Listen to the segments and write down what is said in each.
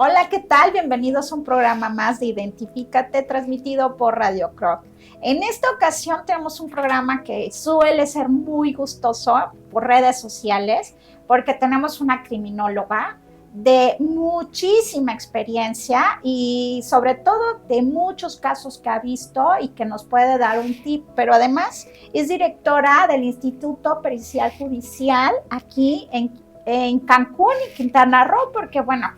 Hola, ¿qué tal? Bienvenidos a un programa más de Identifícate, transmitido por Radio Croc. En esta ocasión tenemos un programa que suele ser muy gustoso por redes sociales, porque tenemos una criminóloga de muchísima experiencia y sobre todo de muchos casos que ha visto y que nos puede dar un tip, pero además es directora del Instituto Pericial Judicial aquí en Cancún y Quintana Roo, porque bueno,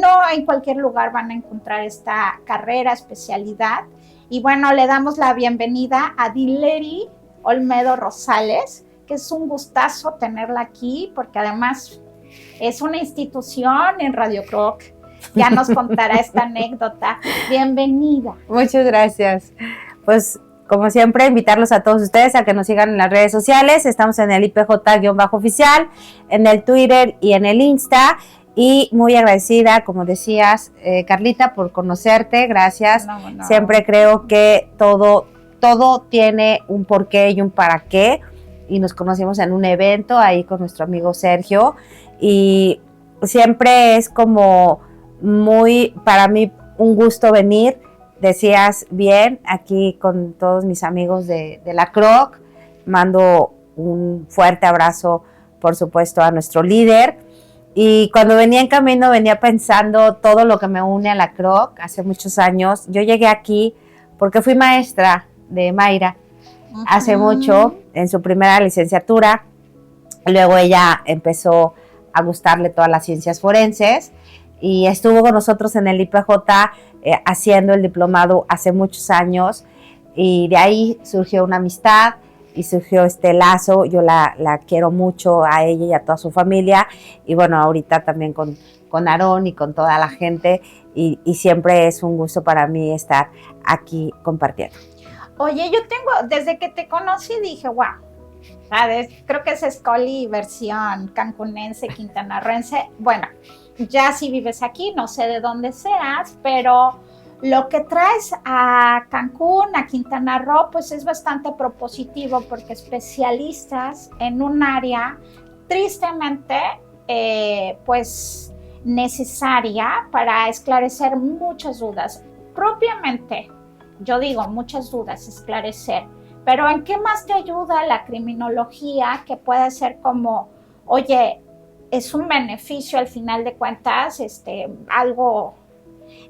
no en cualquier lugar van a encontrar esta carrera, especialidad. Y bueno, le damos la bienvenida a Dileri Olmedo Rosales, que es un gustazo tenerla aquí, porque además es una institución en Radio Croc. Ya nos contará esta anécdota. Bienvenida. Muchas gracias. Pues como siempre, invitarlos a todos ustedes a que nos sigan en las redes sociales. Estamos en el IPJ-oficial, en el Twitter y en el Insta. Y muy agradecida, como decías, Carlita, por conocerte. Gracias. No. Siempre creo que todo tiene un porqué y un para qué. Y nos conocimos en un evento ahí con nuestro amigo Sergio. Y siempre es como muy, para mí, un gusto venir. Decías bien, aquí con todos mis amigos de la Croc, mando un fuerte abrazo, por supuesto, a nuestro líder. Y cuando venía en camino, venía pensando todo lo que me une a la Croc hace muchos años. Yo llegué aquí porque fui maestra de Mayra hace mucho, en su primera licenciatura. Luego ella empezó a gustarle todas las ciencias forenses y estuvo con nosotros en el IPJ haciendo el diplomado hace muchos años, y de ahí surgió una amistad y surgió este lazo. Yo la quiero mucho a ella y a toda su familia, y bueno, ahorita también con Aarón y con toda la gente, y siempre es un gusto para mí estar aquí compartiendo. Oye, yo tengo, desde que te conocí dije, wow, ¿sabes? Creo que es Scully versión cancunense, quintanarroense. Bueno, ya si vives aquí, no sé de dónde seas, pero lo que traes a Cancún, a Quintana Roo, pues es bastante propositivo, porque especialistas en un área tristemente, pues necesaria para esclarecer muchas dudas. Propiamente, yo digo muchas dudas, esclarecer. Pero ¿en qué más te ayuda la criminología, que puede ser como, oye, es un beneficio al final de cuentas, algo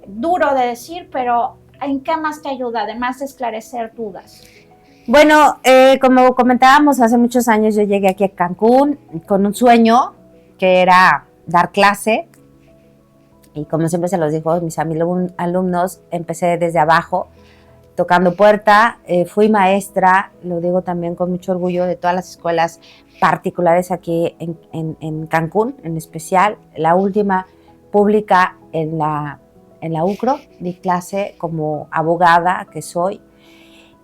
duro de decir, pero ¿en qué más te ayuda, además de esclarecer dudas? Bueno, como comentábamos, hace muchos años yo llegué aquí a Cancún con un sueño que era dar clase, y como siempre se los digo a mis alumnos, empecé desde abajo, tocando puerta. Fui maestra, lo digo también con mucho orgullo, de todas las escuelas particulares aquí en Cancún, en especial. La última pública en la UCRO, di clase como abogada que soy,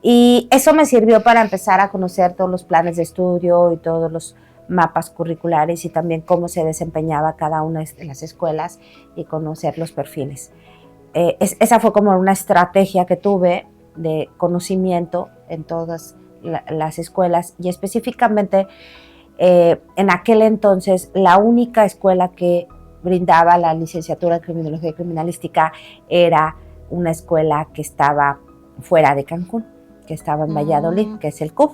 y eso me sirvió para empezar a conocer todos los planes de estudio y todos los mapas curriculares, y también cómo se desempeñaba cada una de las escuelas y conocer los perfiles. Esa fue como una estrategia que tuve de conocimiento en todas las escuelas, y específicamente en aquel entonces la única escuela que brindaba la licenciatura en Criminología y Criminalística era una escuela que estaba fuera de Cancún, que estaba en Valladolid, que es el CUF.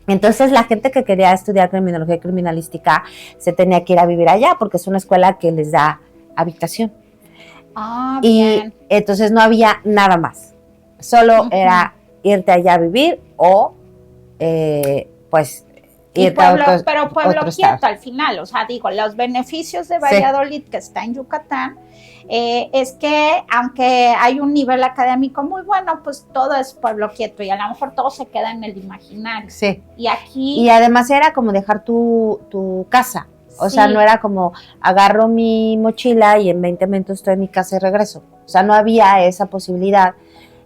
Entonces la gente que quería estudiar Criminología y Criminalística se tenía que ir a vivir allá, porque es una escuela que les da habitación. Bien. Y entonces no había nada más. Solo era irte allá a vivir o pues irte a otro, pero pueblo otro quieto estado. Al final, o sea, digo, los beneficios de Valladolid, sí, que está en Yucatán, es que aunque hay un nivel académico muy bueno, pues todo es pueblo quieto, y a lo mejor todo se queda en el imaginario. Sí. Y aquí... Y además era como dejar tu casa. O sí, sea, no era como agarro mi mochila y en 20 minutos estoy en mi casa y regreso. O sea, no había esa posibilidad.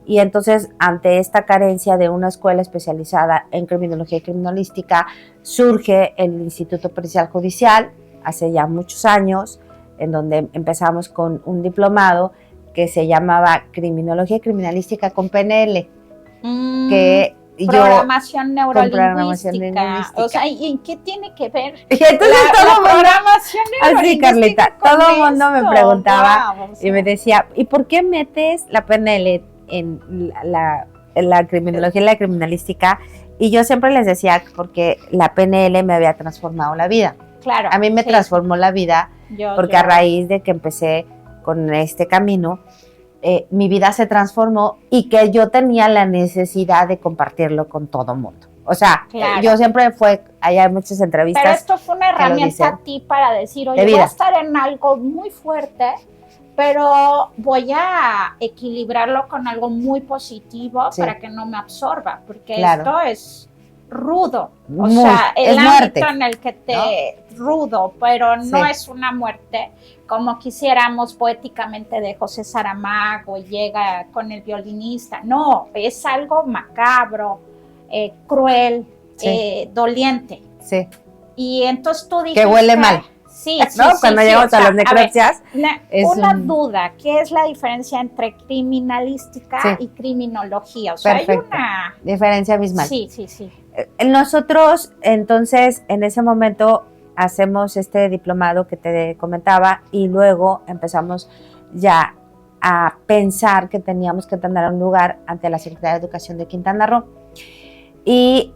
Y entonces, ante esta carencia de una escuela especializada en criminología y criminalística, surge el Instituto Pericial Judicial, hace ya muchos años, en donde empezamos con un diplomado que se llamaba Criminología y Criminalística con PNL, que programación neurolingüística. O sea, ¿y en qué tiene que ver y entonces la programación neurolingüística? Así, Carlita, todo el mundo me preguntaba wow, y me decía, ¿y por qué metes la PNL en la criminología y la criminalística? Y yo siempre les decía, porque la PNL me había transformado la vida. Claro. A mí me transformó la vida porque a raíz de que empecé con este camino, mi vida se transformó y que yo tenía la necesidad de compartirlo con todo el mundo. O sea, yo siempre hay muchas entrevistas. Pero esto fue una herramienta a ti para decir, oye, voy a estar en algo muy fuerte, pero voy a equilibrarlo con algo muy positivo para que no me absorba, porque esto es rudo, o sea, el ámbito en el que rudo, pero no es una muerte como quisiéramos poéticamente de José Saramago y llega con el violinista, no, es algo macabro, cruel, doliente. Sí. Y entonces tú dijiste que huele mal. Sí, ¿no? Cuando llegamos a las necropsias. Una duda, ¿qué es la diferencia entre criminalística y criminología? O sea, perfecto. Hay una diferencia abismal. Sí. Nosotros, entonces, en ese momento, hacemos este diplomado que te comentaba y luego empezamos ya a pensar que teníamos que tener un lugar ante la Secretaría de Educación de Quintana Roo. Y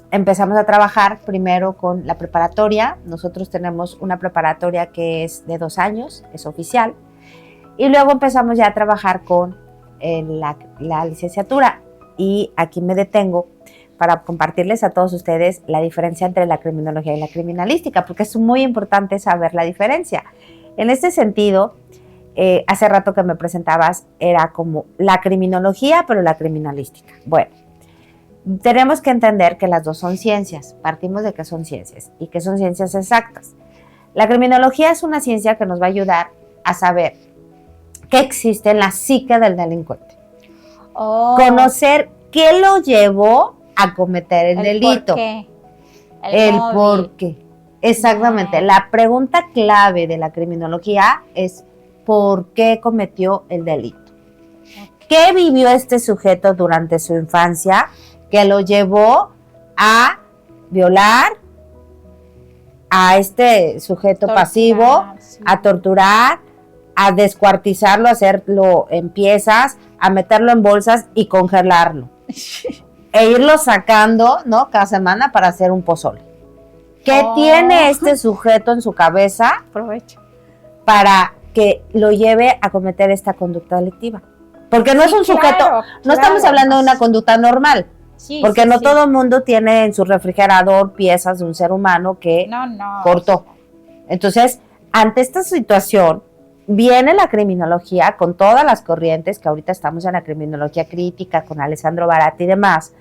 empezamos a trabajar primero con la preparatoria. Nosotros tenemos una preparatoria que es de 2 años, es oficial. Y luego empezamos ya a trabajar con la licenciatura. Y aquí me detengo para compartirles a todos ustedes la diferencia entre la criminología y la criminalística, porque es muy importante saber la diferencia. En este sentido, hace rato que me presentabas, era como la criminología, pero la criminalística. Bueno, tenemos que entender que las dos son ciencias, partimos de que son ciencias y que son ciencias exactas. La criminología es una ciencia que nos va a ayudar a saber qué existe en la psique del delincuente. Conocer qué lo llevó a cometer el delito. ¿Por qué? El por qué. Exactamente. La pregunta clave de la criminología es ¿por qué cometió el delito? ¿Qué vivió este sujeto durante su infancia que lo llevó a violar a este sujeto pasivo, a torturar, a descuartizarlo, a hacerlo en piezas, a meterlo en bolsas y congelarlo? E irlo sacando, ¿no? Cada semana para hacer un pozole. ¿Qué tiene este sujeto en su cabeza para que lo lleve a cometer esta conducta delictiva? Porque no es un sujeto, no estamos hablando de una conducta normal. Porque no todo el mundo tiene en su refrigerador piezas de un ser humano que cortó. Entonces, ante esta situación, viene la criminología con todas las corrientes, que ahorita estamos en la criminología crítica con Alessandro Barati y demás,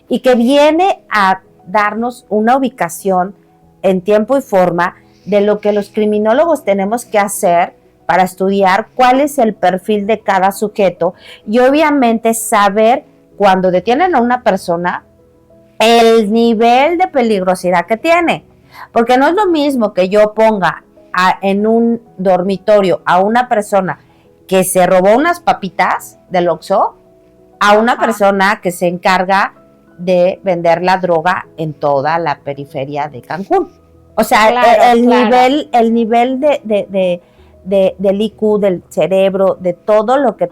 y que viene a darnos una ubicación en tiempo y forma de lo que los criminólogos tenemos que hacer para estudiar cuál es el perfil de cada sujeto y obviamente saber cuando detienen a una persona el nivel de peligrosidad que tiene. Porque no es lo mismo que yo ponga en un dormitorio a una persona que se robó unas papitas del Oxxo a una persona que se encarga de vender la droga en toda la periferia de Cancún. O sea, el nivel del IQ, del cerebro, de todo lo que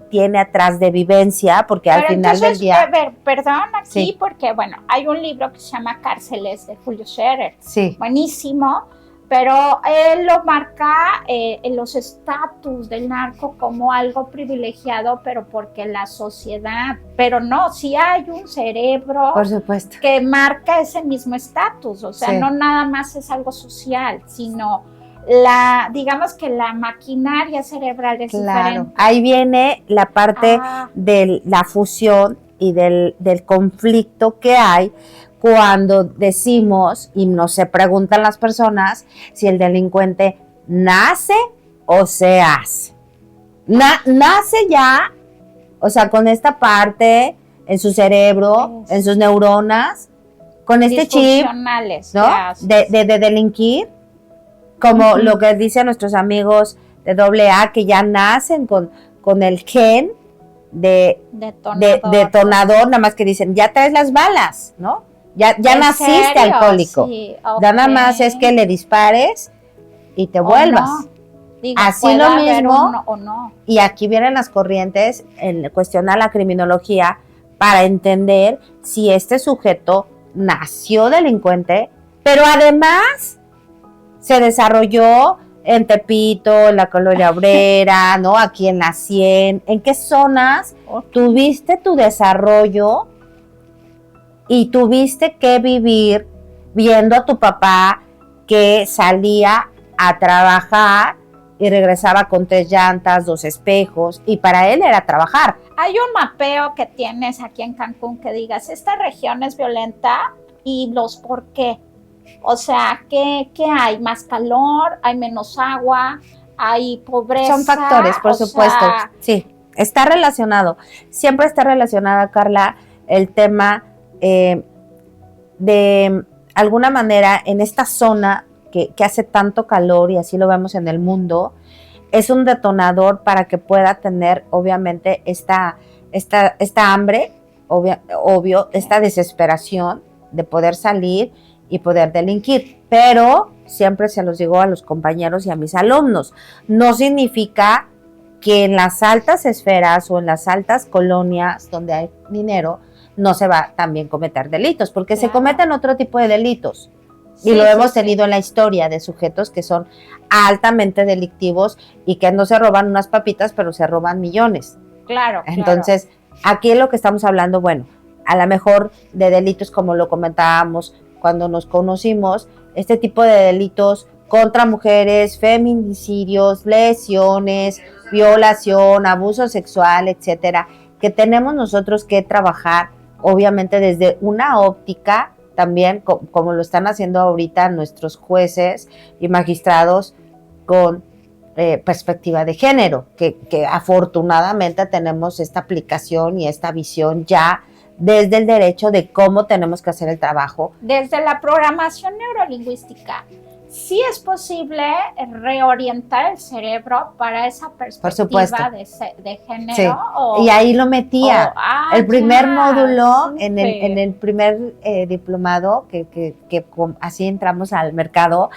tiene atrás de vivencia, porque al final del día... A ver, perdón aquí, porque bueno, hay un libro que se llama Cárceles de Julio Scherer, buenísimo, pero él lo marca en los estatus del narco como algo privilegiado, pero porque la sociedad, pero no, sí hay un cerebro, por supuesto, que marca ese mismo estatus, o sea, no nada más es algo social, sino digamos que la maquinaria cerebral es diferente. Ahí viene la parte de la fusión y del conflicto que hay cuando decimos y nos se preguntan las personas si el delincuente nace o se hace. Nace ya, o sea, con esta parte en su cerebro, en sus neuronas, con este chip, ¿no? De delinquir. como lo que dicen nuestros amigos de AA, que ya nacen con el gen de detonador, nada más que dicen, ya traes las balas, ¿no? Ya naciste alcohólico. Sí, ya nada más es que le dispares y te vuelvas. No. Digo, así lo mismo, o no. Y aquí vienen las corrientes en cuestionar la criminología para entender si este sujeto nació delincuente, pero además se desarrolló en Tepito, en la Colonia Obrera, ¿no? Aquí en la 100. ¿En qué zonas tuviste tu desarrollo y tuviste que vivir viendo a tu papá que salía a trabajar y regresaba con 3 llantas, 2 espejos, y para él era trabajar? Hay un mapeo que tienes aquí en Cancún que digas, esta región es violenta y los por qué. O sea, ¿qué hay? ¿Más calor? ¿Hay menos agua? ¿Hay pobreza? Son factores, por supuesto. Sí, está relacionado. Siempre está relacionada, Carla, el tema de alguna manera en esta zona que hace tanto calor, y así lo vemos en el mundo, es un detonador para que pueda tener, obviamente, esta hambre, obvio, esta desesperación de poder salir y poder delinquir. Pero siempre se los digo a los compañeros y a mis alumnos, no significa que en las altas esferas o en las altas colonias donde hay dinero no se va a también cometer delitos, porque se cometen otro tipo de delitos. Y lo hemos tenido en la historia de sujetos que son altamente delictivos y que no se roban unas papitas, pero se roban millones. Claro. Entonces, aquí es lo que estamos hablando, bueno, a lo mejor de delitos como lo comentábamos cuando nos conocimos, este tipo de delitos contra mujeres, feminicidios, lesiones, violación, abuso sexual, etcétera, que tenemos nosotros que trabajar, obviamente desde una óptica también, como lo están haciendo ahorita nuestros jueces y magistrados con perspectiva de género, que afortunadamente tenemos esta aplicación y esta visión ya desde el derecho de cómo tenemos que hacer el trabajo. Desde la programación neurolingüística, sí es posible reorientar el cerebro para esa perspectiva de género. Sí. Y ahí lo metía. El primer módulo, en el primer diplomado, que así entramos al mercado,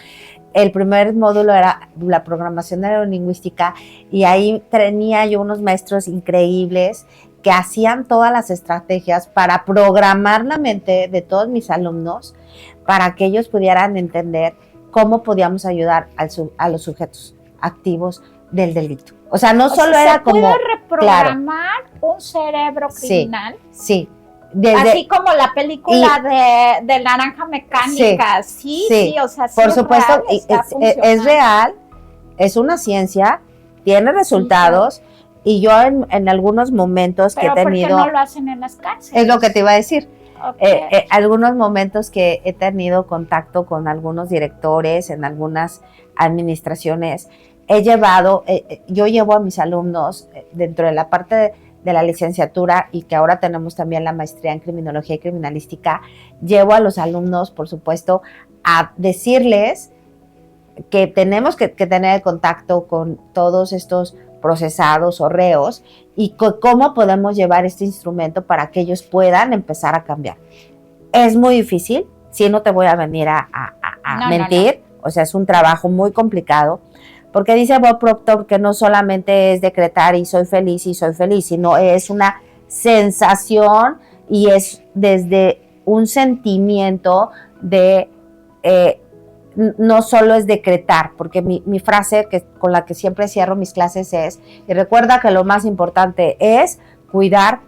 el primer módulo era la programación neurolingüística, y ahí tenía yo unos maestros increíbles que hacían todas las estrategias para programar la mente de todos mis alumnos para que ellos pudieran entender cómo podíamos ayudar a los sujetos activos del delito. O sea, no solo era como... ¿Se puede reprogramar un cerebro criminal? Sí. Así como la película de Naranja Mecánica. Sí, o sea, sí. Por supuesto, es real, es una ciencia, tiene resultados. Y yo en algunos momentos que he tenido... ¿Pero por qué no lo hacen en las cárceles? Es lo que te iba a decir. Okay. Algunos momentos que he tenido contacto con algunos directores en algunas administraciones, yo llevo a mis alumnos dentro de la parte de la licenciatura, y que ahora tenemos también la maestría en criminología y criminalística, llevo a los alumnos, por supuesto, a decirles que tenemos que tener contacto con todos estos procesados o reos, y cómo podemos llevar este instrumento para que ellos puedan empezar a cambiar. Es muy difícil, si no te voy a venir a mentir, no. O sea, es un trabajo muy complicado, porque dice Bob Proctor que no solamente es decretar y soy feliz, sino es una sensación, y es desde un sentimiento de... no solo es decretar, porque mi frase con la que siempre cierro mis clases es, y recuerda que lo más importante es cuidar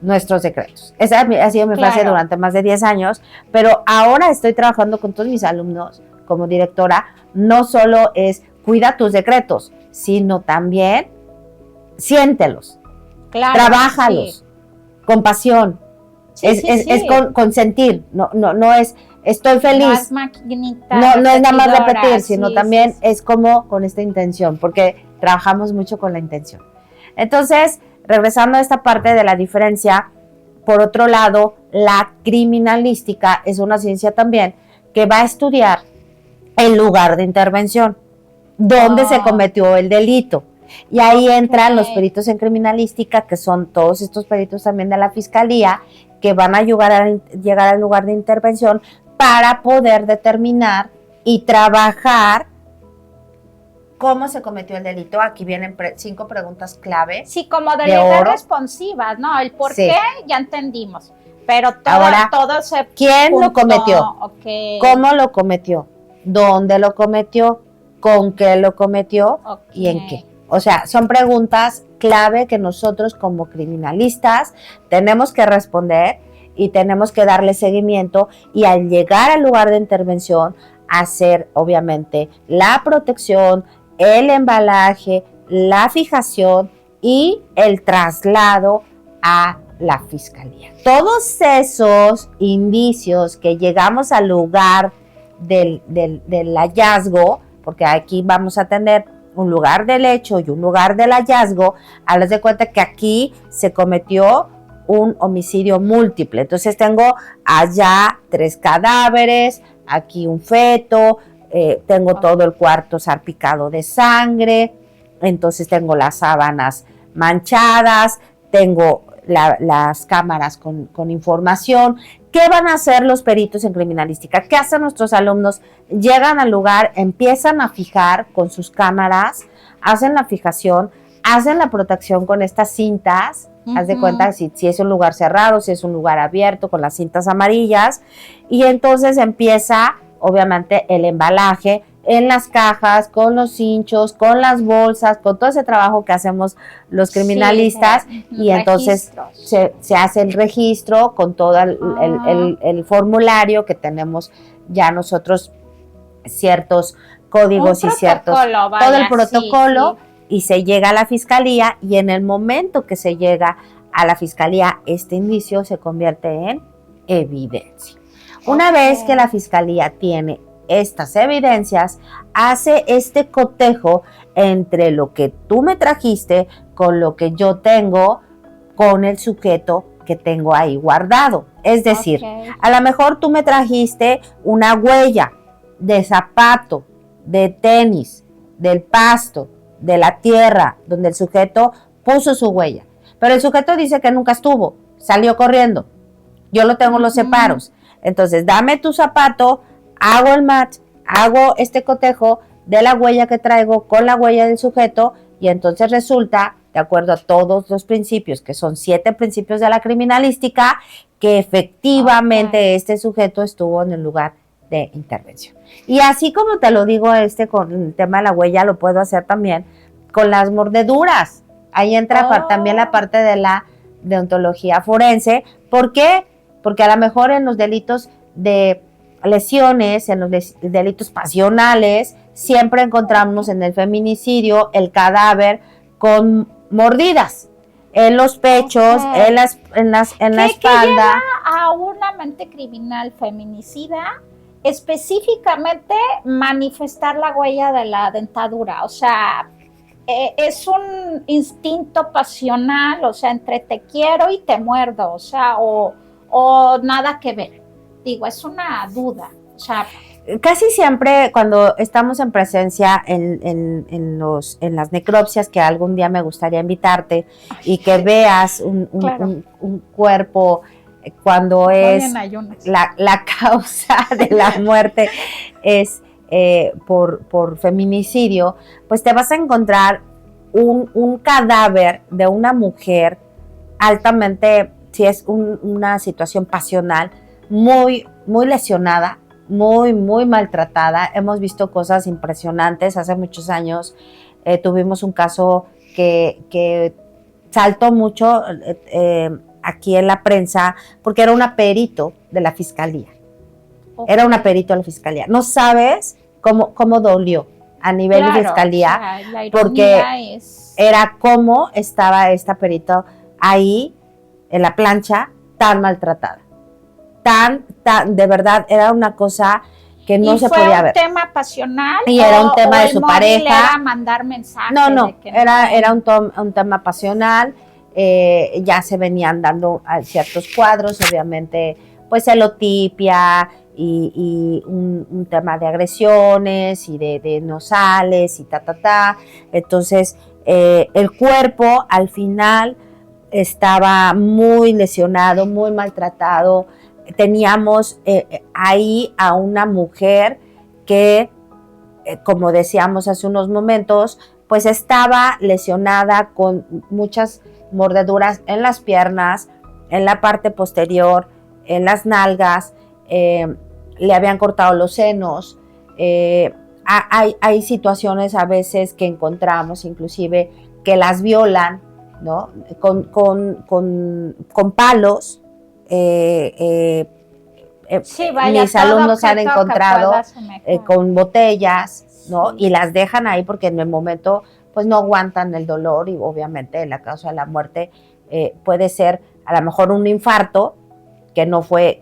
nuestros decretos. Esa ha sido mi frase durante más de 10 años, pero ahora estoy trabajando con todos mis alumnos como directora, no solo es cuida tus decretos, sino también siéntelos, trabájalos, con pasión, es con sentir, no es estoy feliz. No es maquinita. No es nada más repetir, sino también es como con esta intención, porque trabajamos mucho con la intención. Entonces, regresando a esta parte de la diferencia, por otro lado, la criminalística es una ciencia también que va a estudiar el lugar de intervención, donde se cometió el delito. Y ahí entran los peritos en criminalística, que son todos estos peritos también de la fiscalía, que van a ayudar a llegar al lugar de intervención para poder determinar y trabajar cómo se cometió el delito. Aquí vienen 5 preguntas clave. Sí, como delegar responsivas, ¿no? El por qué ya entendimos, pero todo se... ¿Quién lo cometió? Okay. ¿Cómo lo cometió? ¿Dónde lo cometió? ¿Con qué lo cometió? Okay. ¿Y en qué? O sea, son preguntas clave que nosotros como criminalistas tenemos que responder y tenemos que darle seguimiento, y al llegar al lugar de intervención, hacer obviamente la protección, el embalaje, la fijación y el traslado a la fiscalía. Todos esos indicios que llegamos al lugar del hallazgo, porque aquí vamos a tener un lugar del hecho y un lugar del hallazgo, haz de cuenta que aquí se cometió un homicidio múltiple. Entonces tengo allá 3 cadáveres, aquí un feto, tengo todo el cuarto salpicado de sangre, entonces tengo las sábanas manchadas, tengo las cámaras con información. ¿Qué van a hacer los peritos en criminalística? ¿Qué hacen nuestros alumnos? Llegan al lugar, empiezan a fijar con sus cámaras, hacen la fijación, hacen la protección con estas cintas. Haz de cuenta si es un lugar cerrado, si es un lugar abierto, con las cintas amarillas, y entonces empieza obviamente el embalaje en las cajas, con los cinchos, con las bolsas, con todo ese trabajo que hacemos los criminalistas, y entonces se hace el registro con todo el formulario que tenemos ya nosotros, ciertos códigos y ciertos, todo el protocolo. Sí. Y se llega a la fiscalía, y en el momento que se llega a la fiscalía, este indicio se convierte en evidencia. Una vez que la fiscalía tiene estas evidencias, hace este cotejo entre lo que tú me trajiste con lo que yo tengo con el sujeto que tengo ahí guardado. Es decir, a lo mejor tú me trajiste una huella de zapato, de tenis, del pasto, de la tierra, donde el sujeto puso su huella. Pero el sujeto dice que nunca estuvo, salió corriendo. Yo lo tengo los separos. Entonces, dame tu zapato, hago el match, hago este cotejo de la huella que traigo con la huella del sujeto, y entonces resulta, de acuerdo a todos los principios, que son 7 principios de la criminalística, que efectivamente este sujeto estuvo en el lugar de intervención. Y así como te lo digo con el tema de la huella, lo puedo hacer también con las mordeduras. Ahí entra también la parte de la deontología forense. ¿Por qué? Porque a lo mejor en los delitos de lesiones, en los delitos pasionales, siempre encontramos en el feminicidio el cadáver con mordidas en los pechos, en la espalda. ¿Qué lleva a una mente criminal feminicida específicamente manifestar la huella de la dentadura? O sea, es un instinto pasional, o sea, entre te quiero y te muerdo, o sea, o nada que ver. Digo, es una duda, o sea, casi siempre cuando estamos en presencia en las necropsias, que algún día me gustaría invitarte y que veas un cuerpo cuando es la causa de la muerte es por feminicidio, pues te vas a encontrar un cadáver de una mujer altamente, si es una situación pasional, muy, muy lesionada, muy, muy maltratada. Hemos visto cosas impresionantes. Hace muchos años tuvimos un caso que saltó mucho aquí en la prensa, porque era una perito de la fiscalía. Era una perito de la fiscalía. No sabes cómo dolió a nivel de fiscalía, o sea, porque era cómo estaba esta perito ahí en la plancha, tan maltratada. De verdad, era una cosa que no se podía ver. ¿Y fue un tema pasional? Y era un tema de su pareja. ¿Era mandar mensajes? No, era un tema pasional. Ya se venían dando ciertos cuadros, obviamente, pues celotipia y un tema de agresiones y de no sales y Entonces, el cuerpo al final estaba muy lesionado, muy maltratado. Teníamos ahí a una mujer que, como decíamos hace unos momentos, pues estaba lesionada con muchas mordeduras en las piernas, en la parte posterior, en las nalgas, le habían cortado los senos. Hay situaciones a veces que encontramos, inclusive, que las violan, ¿no? Con palos. Sí, vaya, mis alumnos han encontrado con botellas, ¿no? Sí. Y las dejan ahí porque en el momento pues no aguantan el dolor y obviamente la causa de la muerte puede ser a lo mejor un infarto, que no fue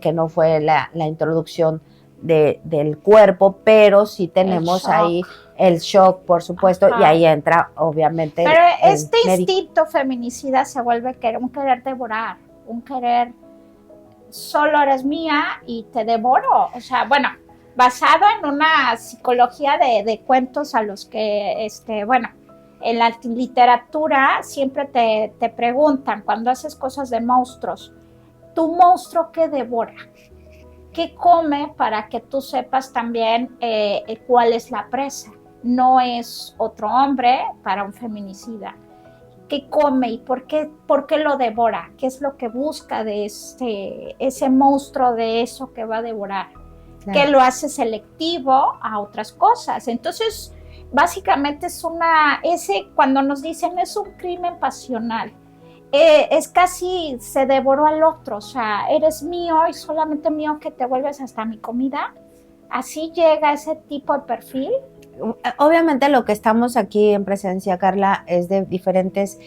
la introducción del cuerpo, pero sí tenemos ahí el shock, por supuesto. Ajá. Y ahí entra obviamente pero este instinto feminicida se vuelve un querer devorar, un querer solo eres mía y te devoro. O sea, bueno, basado en una psicología de cuentos a los que, bueno, en la literatura siempre te preguntan cuando haces cosas de monstruos, ¿tu monstruo qué devora? ¿Qué come? Para que tú sepas también cuál es la presa. No es otro hombre para un feminicida. ¿Qué come y por qué lo devora? ¿Qué es lo que busca de ese monstruo, de eso que va a devorar? Claro. Que lo hace selectivo a otras cosas. Entonces, básicamente cuando nos dicen es un crimen pasional, es casi se devoró al otro, o sea, eres mío y solamente mío que te vuelves hasta mi comida. Así llega ese tipo de perfil. Obviamente lo que estamos aquí en presencia, Carla, es de diferentes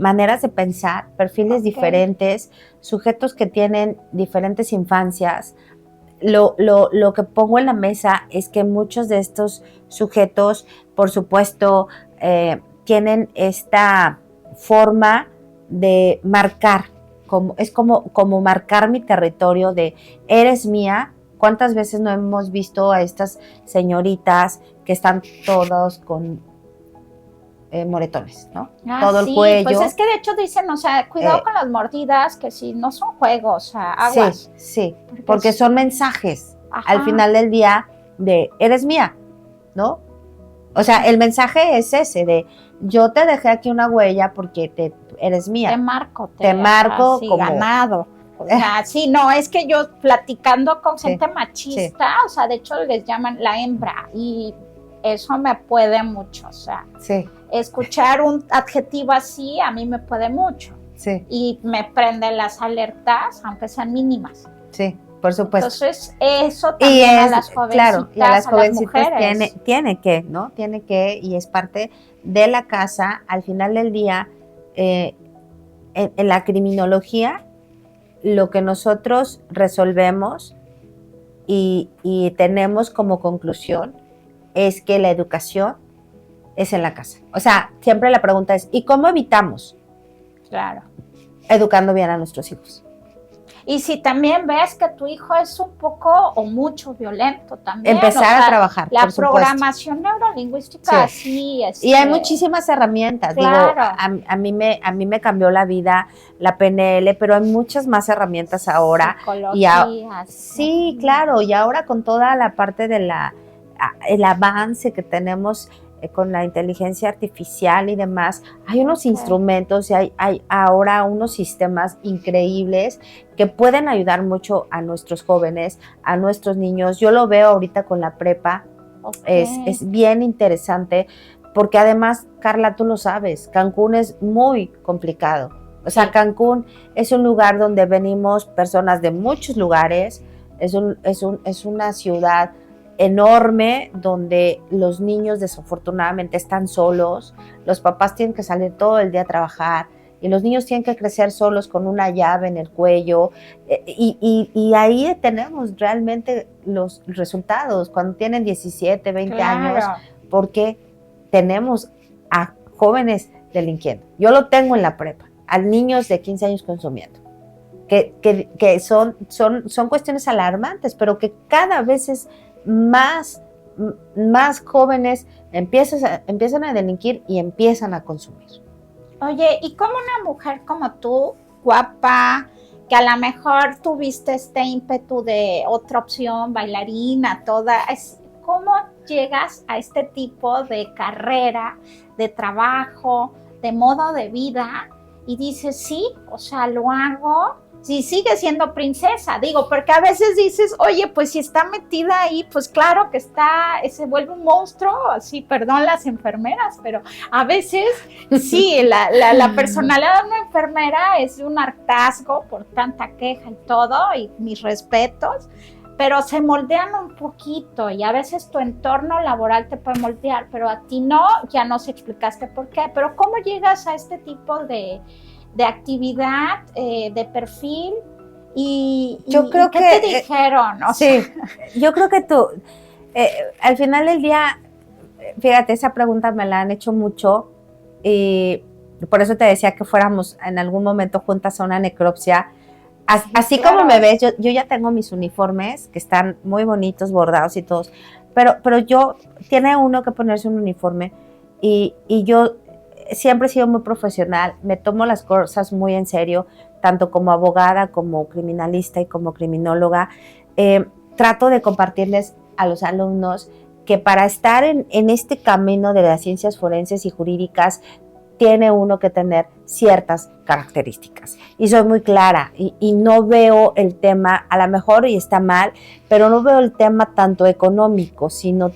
maneras de pensar, perfiles diferentes, sujetos que tienen diferentes infancias. Lo que pongo en la mesa es que muchos de estos sujetos, por supuesto, tienen esta forma de marcar, es como marcar mi territorio de eres mía. ¿Cuántas veces no hemos visto a estas señoritas que están todos con moretones, ¿no? Todo el cuello. Pues es que de hecho dicen, o sea, cuidado con las mordidas, que si no son juegos, o sea, aguas. Sí, porque son mensajes al final del día de eres mía, ¿no? O sea, el mensaje es ese de yo te dejé aquí una huella porque eres mía. Te marco como ganado. O sea, sí, no, es que yo platicando con gente machista, o sea, de hecho les llaman la hembra y eso me puede mucho, o sea, escuchar un adjetivo así a mí me puede mucho y me prenden las alertas, aunque sean mínimas. Sí, por supuesto. Entonces, eso también a las jovencitas, claro, y a las jovencitas mujeres. Tiene que, y es parte de la casa. Al final del día, en la criminología, lo que nosotros resolvemos y tenemos como conclusión es que la educación es en la casa. O sea, siempre la pregunta es, ¿y cómo evitamos? Claro. Educando bien a nuestros hijos. Y si también ves que tu hijo es un poco o mucho violento también. Empezar a trabajar, la programación neurolingüística sí es. Y hay muchísimas herramientas. Claro. Digo, a mí me cambió la vida la PNL, pero hay muchas más herramientas ahora. Psicología. Sí, claro. Y ahora con toda la parte el avance que tenemos con la inteligencia artificial y demás, hay unos instrumentos y hay ahora unos sistemas increíbles que pueden ayudar mucho a nuestros jóvenes, a nuestros niños. Yo lo veo ahorita con la prepa, es bien interesante, porque además, Carla, tú lo sabes, Cancún es muy complicado. O sea, Cancún es un lugar donde venimos personas de muchos lugares, es una ciudad enorme donde los niños desafortunadamente están solos, los papás tienen que salir todo el día a trabajar y los niños tienen que crecer solos con una llave en el cuello y ahí tenemos realmente los resultados cuando tienen 17, 20 años, porque tenemos a jóvenes delinquiendo. Yo lo tengo en la prepa, a niños de 15 años consumiendo. que son cuestiones alarmantes, pero que cada vez es más jóvenes empiezan a delinquir y empiezan a consumir. Oye, ¿y cómo una mujer como tú, guapa, que a lo mejor tuviste este ímpetu de otra opción, bailarina, cómo llegas a este tipo de carrera, de trabajo, de modo de vida y dices, sí, o sea, lo hago? Si sigue siendo princesa, digo, porque a veces dices, oye, pues si está metida ahí, pues claro que se vuelve un monstruo, así, perdón las enfermeras, pero a veces sí, la personalidad de una enfermera es de un hartazgo por tanta queja y todo, y mis respetos, pero se moldean un poquito y a veces tu entorno laboral te puede moldear, pero a ti no, ya nos explicaste por qué, pero ¿cómo llegas a este tipo de actividad, de perfil? ¿Y qué te dijeron? Sí, yo creo que tú, al final del día, fíjate, esa pregunta me la han hecho mucho y por eso te decía que fuéramos en algún momento juntas a una necropsia. Así claro. Como me ves, yo ya tengo mis uniformes que están muy bonitos, bordados y todos, pero tiene uno que ponerse un uniforme y yo siempre he sido muy profesional, me tomo las cosas muy en serio, tanto como abogada, como criminalista y como criminóloga. Trato de compartirles a los alumnos que para estar en este camino de las ciencias forenses y jurídicas, tiene uno que tener ciertas características. Y soy muy clara y no veo el tema, a lo mejor y está mal, pero no veo el tema tanto económico, sino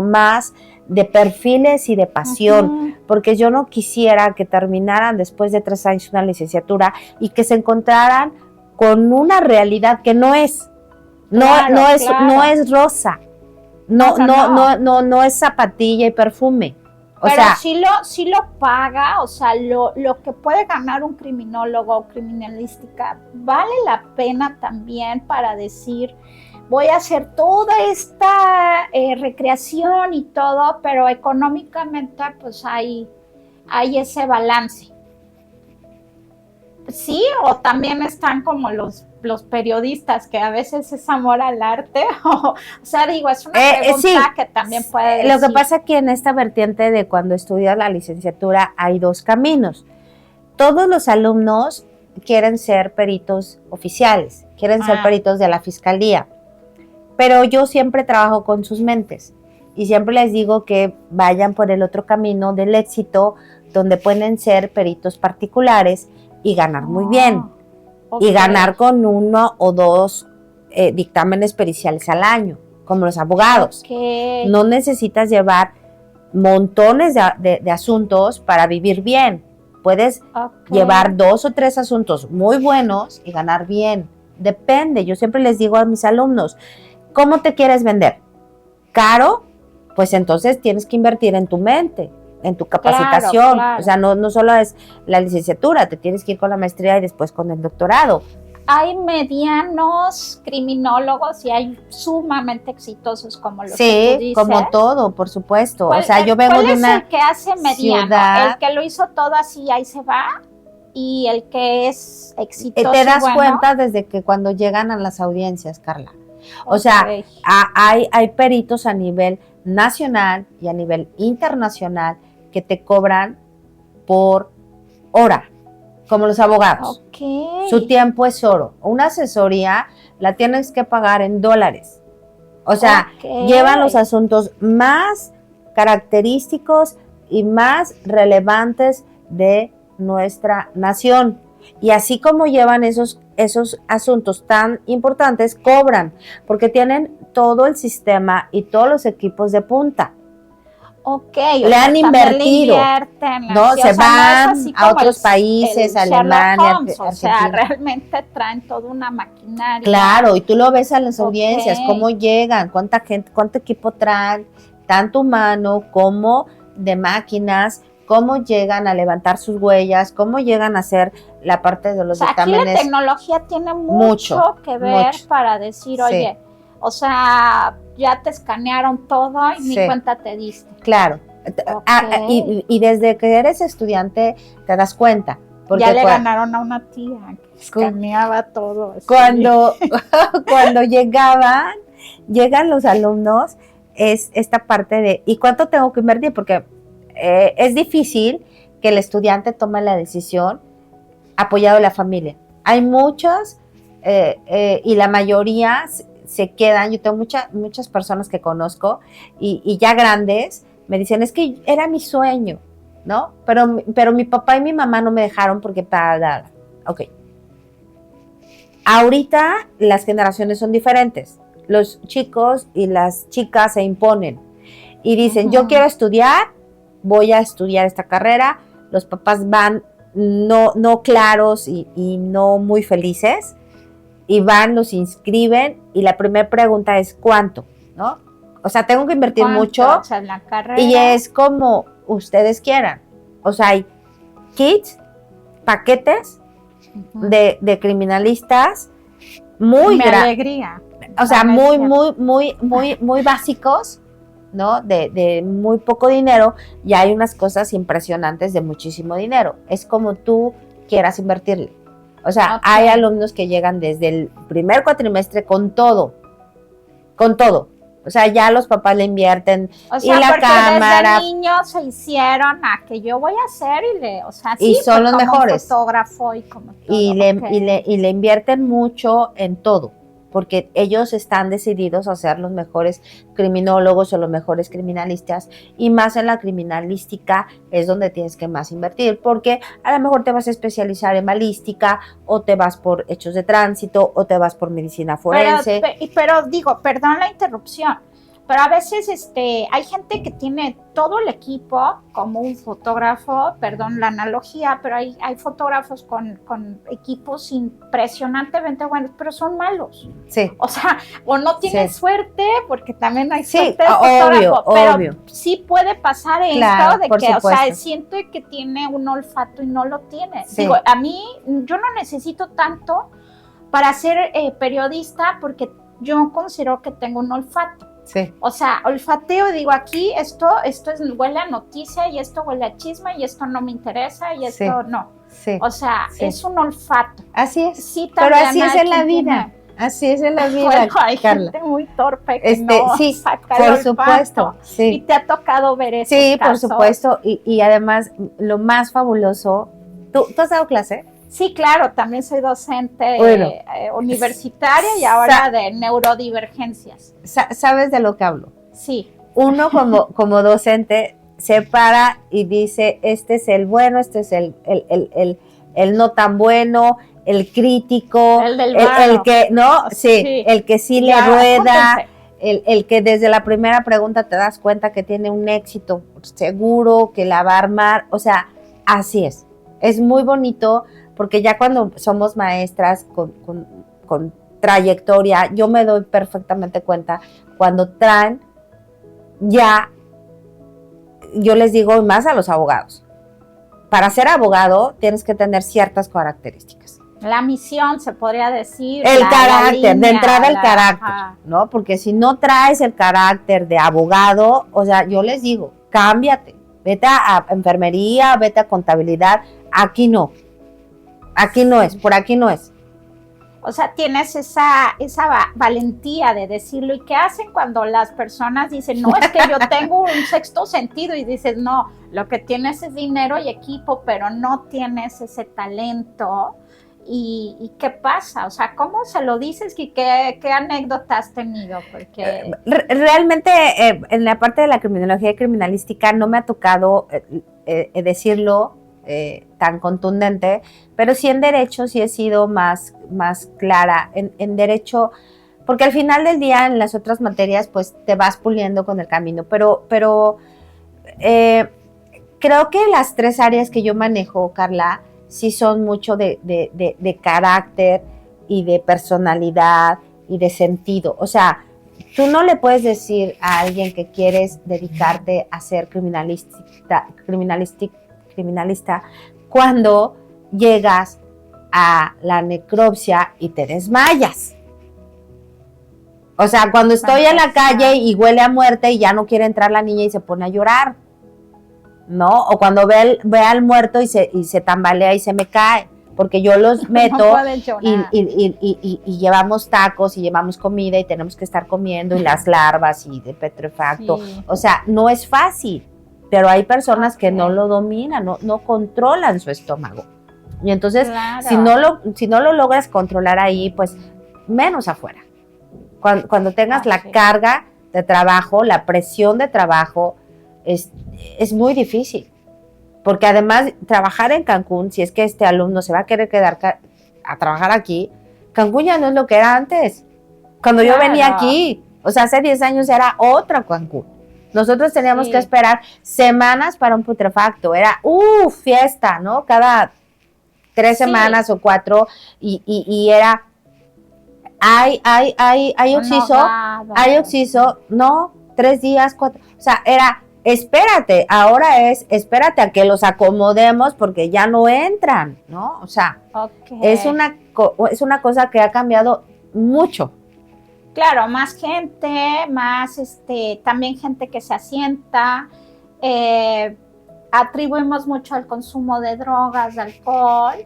más de perfiles y de pasión, porque yo no quisiera que terminaran después de 3 años una licenciatura y que se encontraran con una realidad que no es. No es rosa, no es zapatilla y perfume. Pero sí lo paga, o sea, lo que puede ganar un criminólogo o criminalística, vale la pena también para decir, voy a hacer toda esta recreación y todo, pero económicamente pues hay ese balance. Sí, o también están como los periodistas, que a veces es amor al arte, o sea, digo, es una pregunta sí, que también puede decir. Lo que pasa es que en esta vertiente de cuando estudias la licenciatura hay 2 caminos. Todos los alumnos quieren ser peritos oficiales, quieren ser peritos de la fiscalía, pero yo siempre trabajo con sus mentes y siempre les digo que vayan por el otro camino del éxito, donde pueden ser peritos particulares y ganar muy bien. Okay. Y ganar con 1 o 2 dictámenes periciales al año, como los abogados. Okay. No necesitas llevar montones de asuntos para vivir bien. Puedes llevar 2 o 3 asuntos muy buenos y ganar bien. Depende. Yo siempre les digo a mis alumnos, ¿cómo te quieres vender? ¿Caro? Pues entonces tienes que invertir en tu mente, en tu capacitación. Claro. O sea, no solo es la licenciatura, te tienes que ir con la maestría y después con el doctorado. Hay medianos criminólogos y hay sumamente exitosos como los que tú dices. Sí, como todo, por supuesto. O sea, yo vengo de una ¿cuál es el que hace mediano? ciudad. ¿El que lo hizo todo así y ahí se va? ¿Y el que es exitoso? Te das cuenta desde que cuando llegan a las audiencias, Carla. O sea, hay peritos a nivel nacional y a nivel internacional que te cobran por hora, como los abogados. Su tiempo es oro. Una asesoría la tienes que pagar en dólares. O sea, llevan los asuntos más característicos y más relevantes de nuestra nación. Y así como llevan esos asuntos tan importantes, cobran, porque tienen todo el sistema y todos los equipos de punta. Le han invertido, ¿no? Se van a otros países, Alemania, Argentina. O sea, realmente traen toda una maquinaria. Claro, y tú lo ves en las audiencias, cómo llegan, cuánta gente, cuánto equipo traen, tanto humano como de máquinas, cómo llegan a levantar sus huellas, cómo llegan a hacer la parte de los dictámenes. Aquí la tecnología tiene mucho que ver para decir, oye, o sea, ya te escanearon todo y ni cuenta te diste. Claro. Y desde que eres estudiante te das cuenta, Ya le ganaron a una tía que escaneaba todo. Así. Cuando llegan los alumnos, es esta parte de, ¿y cuánto tengo que invertir? Porque es difícil que el estudiante tome la decisión apoyado de la familia. Hay muchos y la mayoría se quedan. Yo tengo muchas personas que conozco y ya grandes me dicen, es que era mi sueño, ¿no? Pero mi papá y mi mamá no me dejaron porque pagaban. Ok. Ahorita las generaciones son diferentes. Los chicos y las chicas se imponen y dicen, yo quiero estudiar, voy a estudiar esta carrera. Los papás van no claros y no muy felices y van, los inscriben y la primera pregunta es ¿cuánto? ¿No? O sea, tengo que invertir mucho, o sea, en la carrera. Y es como ustedes quieran. O sea, hay kits, paquetes de criminalistas muy grandes. Alegría. O sea, muy básicos, ¿no? De muy poco dinero, y hay unas cosas impresionantes de muchísimo dinero. Es como tú quieras invertirle. O sea, hay alumnos que llegan desde el primer cuatrimestre con todo. O sea, ya los papás le invierten, o sea, y la porque cámara. Desde niños se hicieron a que yo voy a hacer o sea, y sí, son los como mejores. Fotógrafo y como todo. Y le invierten mucho en todo, porque ellos están decididos a ser los mejores criminólogos o los mejores criminalistas, y más en la criminalística es donde tienes que más invertir, porque a lo mejor te vas a especializar en balística, o te vas por hechos de tránsito, o te vas por medicina forense. Pero digo, perdón la interrupción, pero a veces hay gente que tiene todo el equipo, como un fotógrafo, perdón la analogía, pero hay fotógrafos con equipos impresionantemente buenos, pero son malos. Sí. O sea, o no tienen suerte, porque también hay suerte de fotógrafo, pero obvio. Sí puede pasar claro, esto de que, supuesto. O sea, siento que tiene un olfato y no lo tiene. Sí. Digo, a mí, yo no necesito tanto para ser periodista, porque yo considero que tengo un olfato. Sí. O sea, olfateo, digo, aquí esto huele a noticia, y esto huele a chisme, y esto no me interesa, y esto no. Sí. O sea, es un olfato. Así es. Sí, pero así es en la vida. Así es en la vida, bueno, hay Carla. gente muy torpe que no sí, saca por el olfato. supuesto. Sí. Y te ha tocado ver eso. Sí, por supuesto. Y además, lo más fabuloso, ¿tú has dado clase? Sí, claro, también soy docente universitaria y ahora de neurodivergencias. ¿Sabes de lo que hablo? Sí. Uno como docente se para y dice, este es el bueno, este es el no tan bueno, el crítico, el que no, sí, el que sí le rueda, el que desde la primera pregunta te das cuenta que tiene un éxito seguro, que la va a armar. O sea, así es. Es muy bonito, porque ya cuando somos maestras con trayectoria, yo me doy perfectamente cuenta cuando traen ya, yo les digo más a los abogados, para ser abogado tienes que tener ciertas características. La misión, se podría decir. El carácter, de entrada el carácter, ¿no? Porque si no traes el carácter de abogado, o sea, yo les digo, cámbiate, vete a enfermería, vete a contabilidad, aquí no es, por aquí no es. O sea, tienes esa valentía de decirlo. ¿Y qué hacen cuando las personas dicen, no, es que yo tengo un sexto sentido? Y dices, no, lo que tienes es dinero y equipo, pero no tienes ese talento. ¿Y qué pasa? O sea, ¿cómo se lo dices y qué anécdota has tenido? Porque realmente en la parte de la criminología y criminalística no me ha tocado decirlo tan contundente, pero sí en derecho sí he sido más clara. En derecho, porque al final del día en las otras materias pues te vas puliendo con el camino, pero creo que las tres áreas que yo manejo, Carla, sí son mucho de carácter y de personalidad y de sentido. O sea, tú no le puedes decir a alguien que quieres dedicarte a ser criminalista cuando llegas a la necropsia y te desmayas. O sea, cuando estoy en la calle y huele a muerte y ya no quiere entrar la niña y se pone a llorar, ¿no? O cuando ve al muerto y se tambalea y se me cae, porque yo los meto y llevamos tacos y llevamos comida y tenemos que estar comiendo y las larvas y de petrefacto. Sí. O sea, no es fácil, pero hay personas que no lo dominan, no controlan su estómago. Y entonces, claro, si no lo logras controlar ahí, pues menos afuera. Cuando tengas la carga de trabajo, la presión de trabajo, es muy difícil. Porque además, trabajar en Cancún, si es que este alumno se va a querer quedar a trabajar aquí, Cancún ya no es lo que era antes. Cuando yo venía aquí, o sea, hace 10 años era otra Cancún. Nosotros teníamos que esperar semanas para un putrefacto. Era, fiesta, ¿no? Cada 3 semanas o 4, y era, hay oxiso, no, 3 días, 4, o sea, era, espérate, ahora espérate a que los acomodemos porque ya no entran, ¿no? O sea, es una cosa que ha cambiado mucho. Claro, más gente, más también gente que se asienta, atribuimos mucho al consumo de drogas, de alcohol,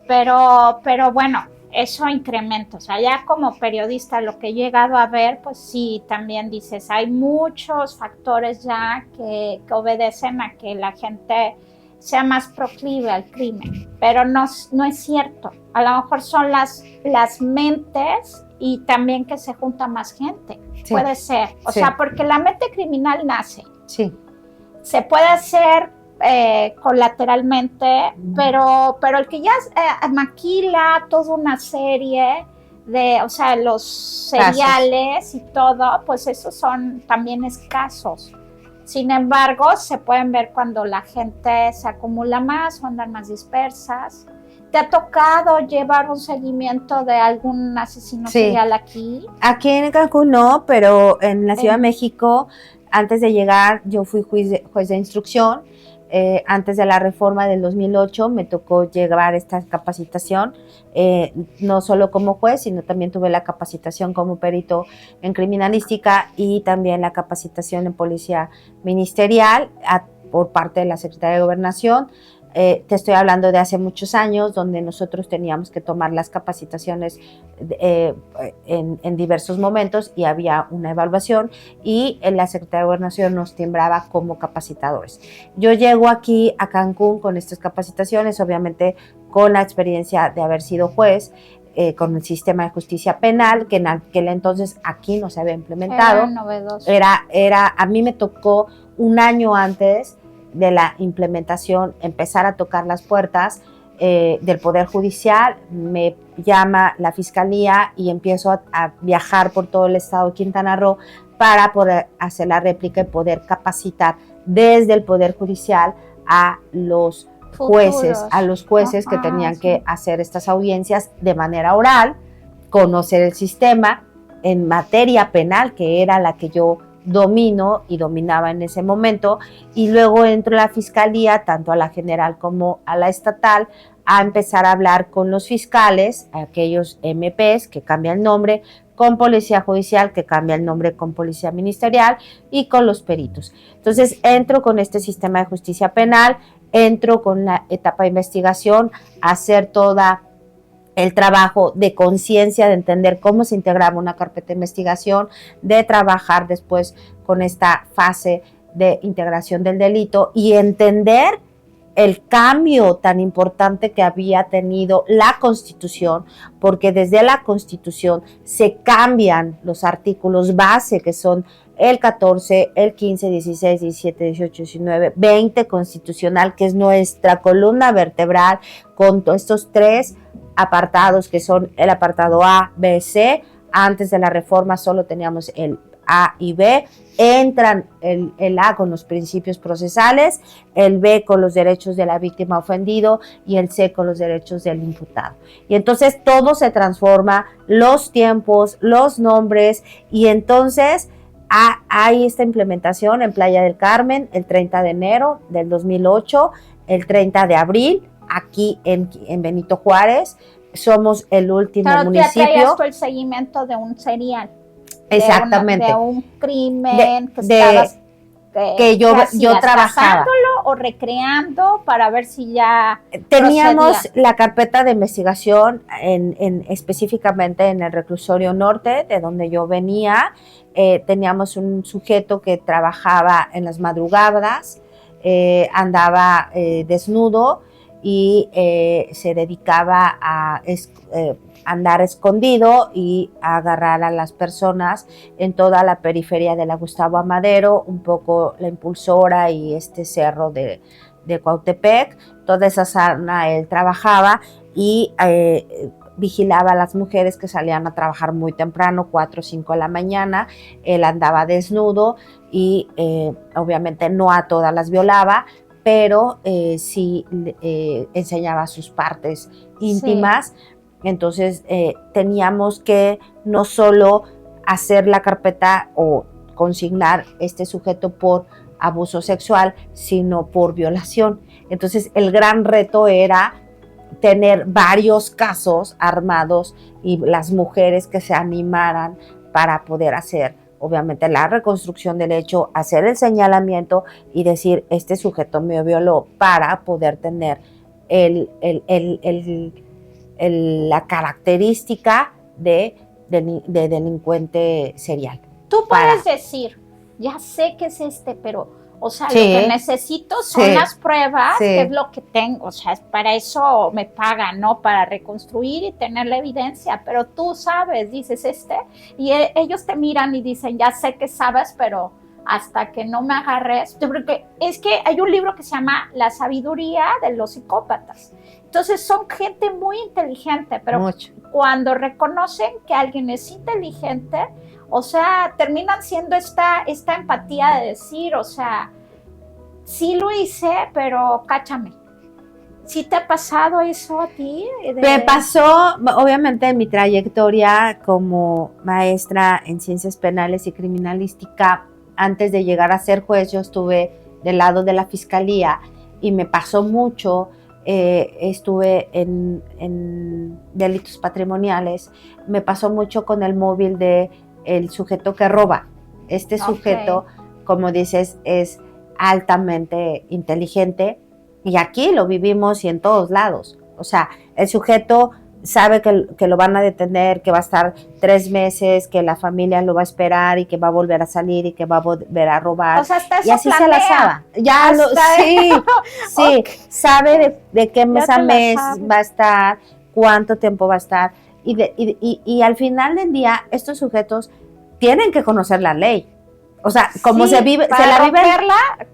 pero bueno, eso incrementa. O sea, ya como periodista lo que he llegado a ver, pues sí, también dices, hay muchos factores ya que obedecen a que la gente sea más proclive al crimen, pero no es cierto. A lo mejor son las mentes y también que se junta más gente, puede ser. O sea, porque la mente criminal nace. Sí. Se puede hacer colateralmente, pero el que ya maquila toda una serie de, o sea, los seriales y todo, pues esos son también escasos. Sin embargo, se pueden ver cuando la gente se acumula más o andan más dispersas. ¿Te ha tocado llevar un seguimiento de algún asesino serial aquí? Aquí en Cancún no, pero en la Ciudad de México, antes de llegar, yo fui juez de instrucción. Antes de la reforma del 2008 me tocó llevar esta capacitación, no solo como juez, sino también tuve la capacitación como perito en criminalística y también la capacitación en policía ministerial por parte de la Secretaría de Gobernación. Te estoy hablando de hace muchos años, donde nosotros teníamos que tomar las capacitaciones en diversos momentos y había una evaluación y la Secretaría de Gobernación nos timbraba como capacitadores. Yo llego aquí a Cancún con estas capacitaciones, obviamente con la experiencia de haber sido juez, con el sistema de justicia penal, que en aquel entonces aquí no se había implementado. Era novedoso. A mí me tocó un año antes de la implementación empezar a tocar las puertas del Poder Judicial. Me llama la Fiscalía y empiezo a viajar por todo el estado de Quintana Roo para poder hacer la réplica y poder capacitar desde el Poder Judicial a los jueces, que tenían que hacer estas audiencias de manera oral, conocer el sistema en materia penal, que era la que yo domino y dominaba en ese momento, y luego entro a la Fiscalía, tanto a la general como a la estatal, a empezar a hablar con los fiscales, aquellos MPs que cambian el nombre, con Policía Judicial que cambia el nombre con Policía Ministerial y con los peritos. Entonces entro con este sistema de justicia penal, entro con la etapa de investigación, a hacer toda el trabajo de conciencia, de entender cómo se integraba una carpeta de investigación, de trabajar después con esta fase de integración del delito y entender el cambio tan importante que había tenido la Constitución, porque desde la Constitución se cambian los artículos base, que son el 14, el 15, 16, 17, 18, 19, 20 constitucional, que es nuestra columna vertebral, con todos estos 3 apartados que son el apartado A, B, C. Antes de la reforma solo teníamos el A y B. Entran el A con los principios procesales, el B con los derechos de la víctima ofendido y el C con los derechos del imputado. Y entonces todo se transforma, los tiempos, los nombres, y entonces hay esta implementación en Playa del Carmen el 30 de enero del 2008, el 30 de abril, aquí en Benito Juárez. Somos el último municipio. Pero traías tú el seguimiento de un serial. Exactamente. De un crimen que yo trabajaba. ¿O recreando para ver si ya teníamos procedía? la carpeta de investigación específicamente en el reclusorio norte, de donde yo venía. Teníamos un sujeto que trabajaba en las madrugadas, andaba desnudo y se dedicaba a andar escondido y a agarrar a las personas en toda la periferia de la Gustavo Amadero, un poco la Impulsora y este cerro de Cuautepec. Toda esa zona él trabajaba y vigilaba a las mujeres que salían a trabajar muy temprano, 4 o 5 de la mañana. Él andaba desnudo y obviamente no a todas las violaba, pero sí enseñaba sus partes íntimas. Sí. Entonces teníamos que no solo hacer la carpeta o consignar este sujeto por abuso sexual, sino por violación. Entonces el gran reto era tener varios casos armados y las mujeres que se animaran para poder hacer obviamente la reconstrucción del hecho, hacer el señalamiento y decir este sujeto me violó, para poder tener la característica de delincuente serial. Tú puedes decir, ya sé que es pero, o sea, sí, lo que necesito son las pruebas, que es lo que tengo, o sea, para eso me pagan, ¿no? Para reconstruir y tener la evidencia, pero tú sabes, dices y ellos te miran y dicen, ya sé que sabes, pero hasta que no me agarres, porque es que hay un libro que se llama La sabiduría de los psicópatas. Entonces son gente muy inteligente, pero cuando reconocen que alguien es inteligente, o sea, terminan siendo esta empatía de decir, o sea, sí lo hice, pero cáchame. ¿Sí te ha pasado eso a ti? Me pasó, obviamente, en mi trayectoria como maestra en ciencias penales y criminalística. Antes de llegar a ser juez, yo estuve del lado de la fiscalía y me pasó mucho. Estuve en delitos patrimoniales. Me pasó mucho con el móvil de el sujeto que roba. Este sujeto, como dices, es altamente inteligente y aquí lo vivimos y en todos lados. O sea, el sujeto sabe que lo van a detener, que va a estar 3 meses, que la familia lo va a esperar y que va a volver a salir y que va a volver a robar. O sea, hasta eso y así planea. Se la sabe. Ya sí, sabe de qué mes a mes va a estar, cuánto tiempo va a estar. Y al final del día, estos sujetos tienen que conocer la ley. O sea, como se la viven.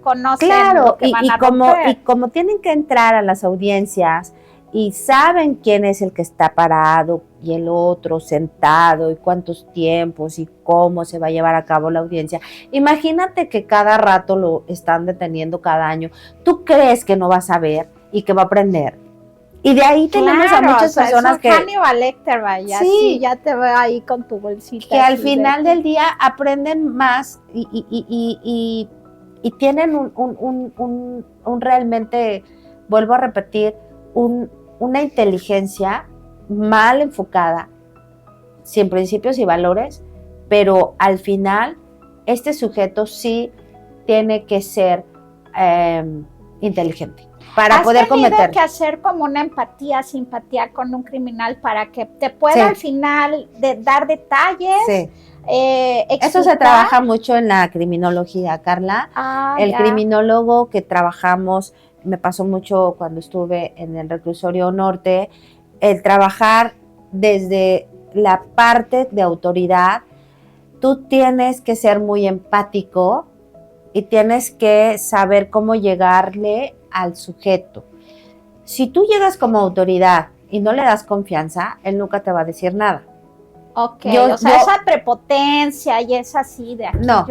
Conocen claro, lo que van a romper. Y como tienen que entrar a las audiencias y saben quién es el que está parado y el otro sentado y cuántos tiempos y cómo se va a llevar a cabo la audiencia. Imagínate que cada rato lo están deteniendo cada año. ¿Tú crees que no va a saber y que va a aprender? Y de ahí tenemos a muchas personas que... Hannibal Lecter, vaya, sí, ya te veo ahí con tu bolsita. Que al final del día aprenden más y tienen un realmente, vuelvo a repetir, una inteligencia mal enfocada, sin principios y valores, pero al final este sujeto sí tiene que ser inteligente para poder cometer. ¿Has tenido que hacer como una empatía, simpatía con un criminal para que te pueda al final dar detalles? Sí. Eso se trabaja mucho en la criminología, Carla. El criminólogo que trabajamos, me pasó mucho cuando estuve en el reclusorio norte, el trabajar desde la parte de autoridad. Tú tienes que ser muy empático y tienes que saber cómo llegarle al sujeto. Si tú llegas como autoridad y no le das confianza, él nunca te va a decir nada. Ok, esa prepotencia y es así de aquí. No.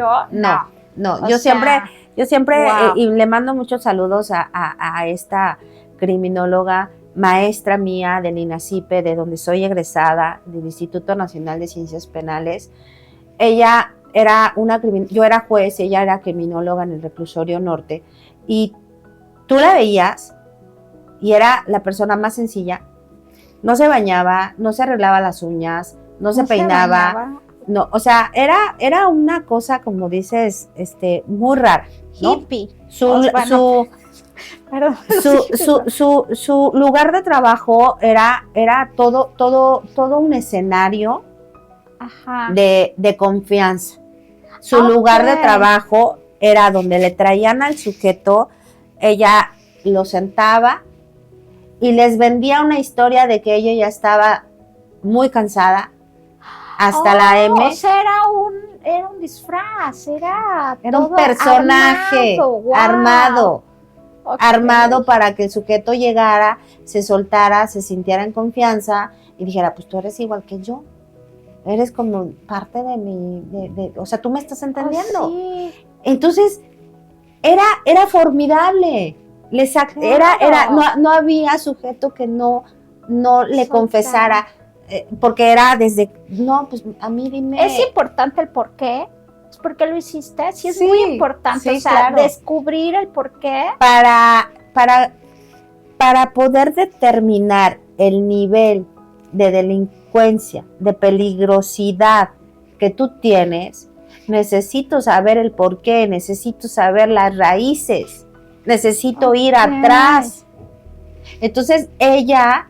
Yo siempre wow. Y le mando muchos saludos a esta criminóloga, maestra mía del INACIPE, de donde soy egresada, del Instituto Nacional de Ciencias Penales. Ella era yo era juez, ella era criminóloga en el reclusorio norte, y tú la veías y era la persona más sencilla. No se bañaba, no se arreglaba las uñas, no se peinaba. No, o sea, era una cosa, como dices, muy rara, ¿no? Hippie. Perdón. Su lugar de trabajo era todo un escenario Ajá. de confianza. Su lugar de trabajo era donde le traían al sujeto, ella lo sentaba y les vendía una historia de que ella ya estaba muy cansada hasta la M. O sea, era un disfraz, era un personaje armado. Okay. Armado para que el sujeto llegara, se soltara, se sintiera en confianza y dijera, pues tú eres igual que yo, eres como parte de mi, o sea, tú me estás entendiendo. Sí. Entonces, era formidable, claro. No había sujeto que no le confesara, porque era desde, no, pues a mí dime. Es importante el por qué. ¿Por qué lo hiciste? Sí, es muy importante, o sea, claro, descubrir el por qué. Para poder determinar el nivel de delincuencia, de peligrosidad que tú tienes, necesito saber el por qué, necesito saber las raíces, necesito ir atrás. Entonces, ella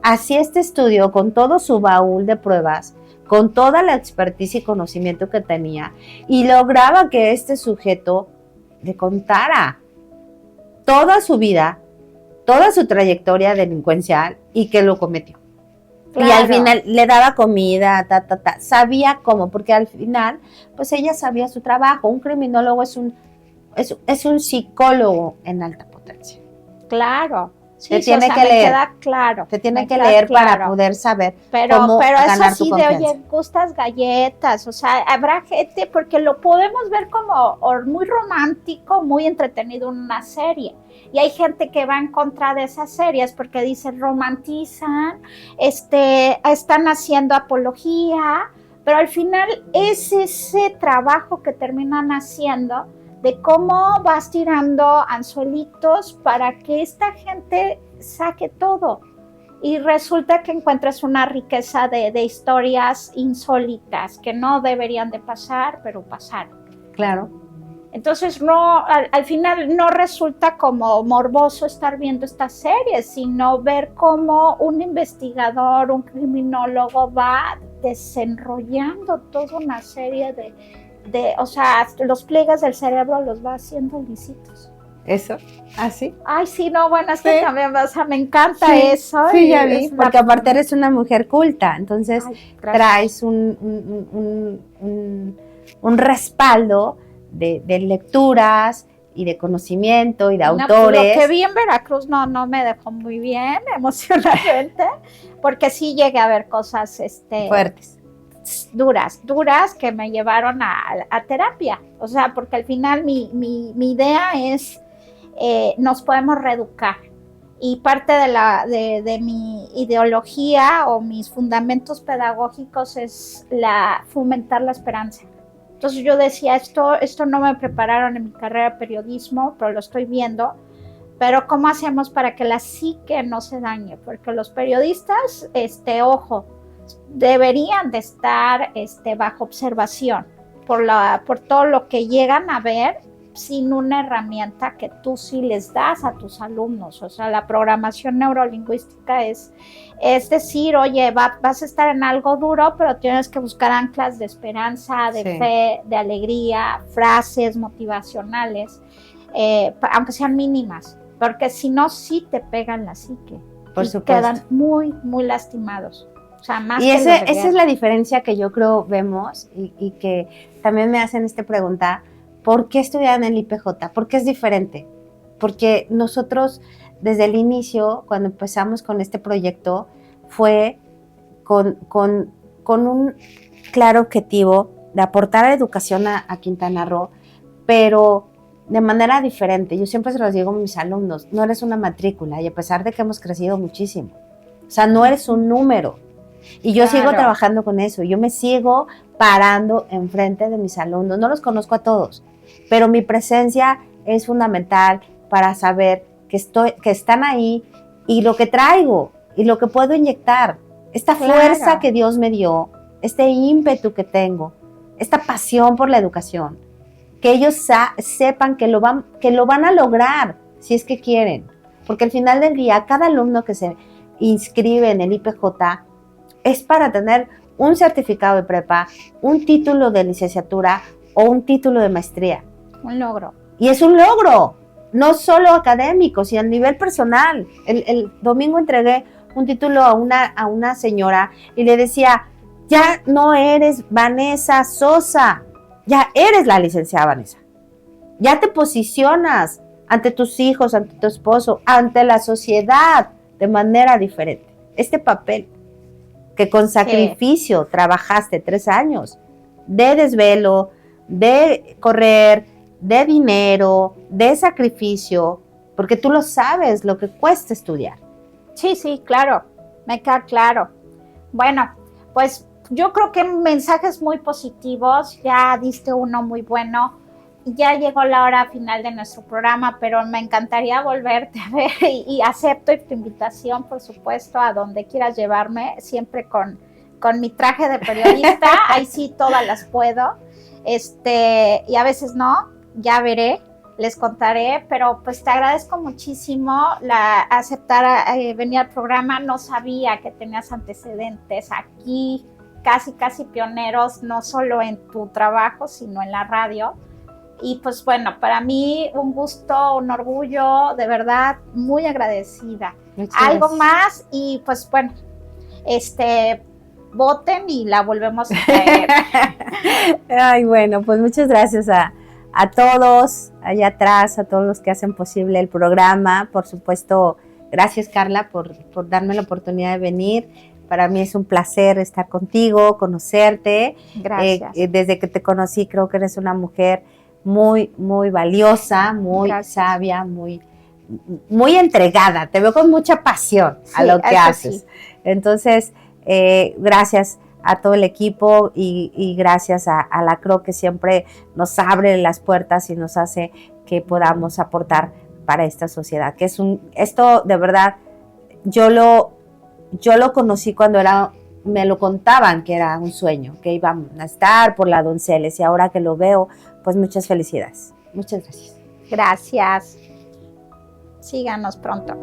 hacía este estudio con todo su baúl de pruebas, con toda la expertise y conocimiento que tenía, y lograba que este sujeto le contara toda su vida, toda su trayectoria delincuencial y que lo cometió. Claro. Y al final le daba comida, sabía cómo, porque al final, pues ella sabía su trabajo. Un criminólogo es un psicólogo en alta potencia. Claro. Sí, te tiene que leer. Queda claro. Te tiene que leer claro para poder saber cómo ganar tu confianza. Pero eso sí de, oye, gustas galletas, o sea, habrá gente, porque lo podemos ver como muy romántico, muy entretenido en una serie. Y hay gente que va en contra de esas series porque dicen, romantizan, están haciendo apología, pero al final es ese trabajo que terminan haciendo de cómo vas tirando anzuelitos para que esta gente saque todo. Y resulta que encuentras una riqueza de historias insólitas que no deberían de pasar, pero pasaron. Claro. Entonces al final no resulta como morboso estar viendo estas series, sino ver cómo un investigador, un criminólogo va desenrollando toda una serie o sea, los pliegues del cerebro los va haciendo lisitos. ¿Eso? ¿Así? Ay, sí, no, bueno, es que también, o sea, me encanta eso. Sí, ya vi, porque aparte eres una mujer culta, entonces traes un respaldo de lecturas y de conocimiento y de autores. Lo que vi en Veracruz no me dejó muy bien emocionalmente, porque sí llegué a ver cosas fuertes. Duras que me llevaron a terapia, o sea, porque al final mi idea es nos podemos reeducar, y parte de mi ideología o mis fundamentos pedagógicos es fomentar la esperanza. Entonces yo decía, esto no me prepararon en mi carrera de periodismo, pero lo estoy viendo, pero ¿cómo hacemos para que la psique no se dañe? Porque los periodistas, ojo, deberían de estar bajo observación por todo lo que llegan a ver sin una herramienta que tú sí les das a tus alumnos. O sea, la programación neurolingüística es decir, oye, vas a estar en algo duro, pero tienes que buscar anclas de esperanza, de fe, de alegría, frases motivacionales, aunque sean mínimas, porque si no, sí te pegan la psique. Por supuesto. Quedan muy, muy lastimados. O sea, más y esa es la diferencia que yo creo vemos y que también me hacen esta pregunta, ¿por qué estudiar en el IPJ? ¿Por qué es diferente? Porque nosotros desde el inicio, cuando empezamos con este proyecto, fue con un claro objetivo de aportar educación a Quintana Roo, pero de manera diferente. Yo siempre se los digo a mis alumnos, no eres una matrícula, y a pesar de que hemos crecido muchísimo, o sea, no eres un número. Y yo sigo trabajando con eso, yo me sigo parando enfrente de mis alumnos, no los conozco a todos, pero mi presencia es fundamental para saber que están ahí y lo que traigo y lo que puedo inyectar, esta fuerza que Dios me dio, este ímpetu que tengo, esta pasión por la educación, que ellos sepan que lo van a lograr, si es que quieren. Porque al final del día, cada alumno que se inscribe en el IPJ es para tener un certificado de prepa, un título de licenciatura o un título de maestría. Un logro. Y es un logro, no solo académico, sino a nivel personal. El domingo entregué un título a una señora y le decía, ya no eres Vanessa Sosa, ya eres la licenciada Vanessa. Ya te posicionas ante tus hijos, ante tu esposo, ante la sociedad de manera diferente. Este papel que con sacrificio trabajaste 3 años, de desvelo, de correr, de dinero, de sacrificio, porque tú lo sabes, lo que cuesta estudiar. Sí, sí, claro, me queda claro. Bueno, pues yo creo que mensajes muy positivos, ya diste uno muy bueno. Ya llegó la hora final de nuestro programa, pero me encantaría volverte a ver y acepto tu invitación, por supuesto, a donde quieras llevarme, siempre con mi traje de periodista, ahí sí todas las puedo, y a veces no, ya veré, les contaré, pero pues te agradezco muchísimo aceptar venir al programa. No sabía que tenías antecedentes aquí, casi pioneros, no solo en tu trabajo, sino en la radio. Y pues bueno, para mí un gusto, un orgullo, de verdad, muy agradecida. Algo más y pues bueno, voten y la volvemos a traer. Ay, bueno, pues muchas gracias a todos allá atrás, a todos los que hacen posible el programa. Por supuesto, gracias Carla por darme la oportunidad de venir. Para mí es un placer estar contigo, conocerte. Gracias. Desde que te conocí creo que eres una mujer muy, muy valiosa, muy sabia, muy entregada. Te veo con mucha pasión a lo que haces. Sí. Entonces, gracias a todo el equipo y gracias a la CRO que siempre nos abre las puertas y nos hace que podamos aportar para esta sociedad. Que esto de verdad, yo lo conocí cuando me lo contaban que era un sueño, que iban a estar por la Donceles y ahora que lo veo, pues muchas felicidades. Muchas gracias. Gracias. Síganos pronto.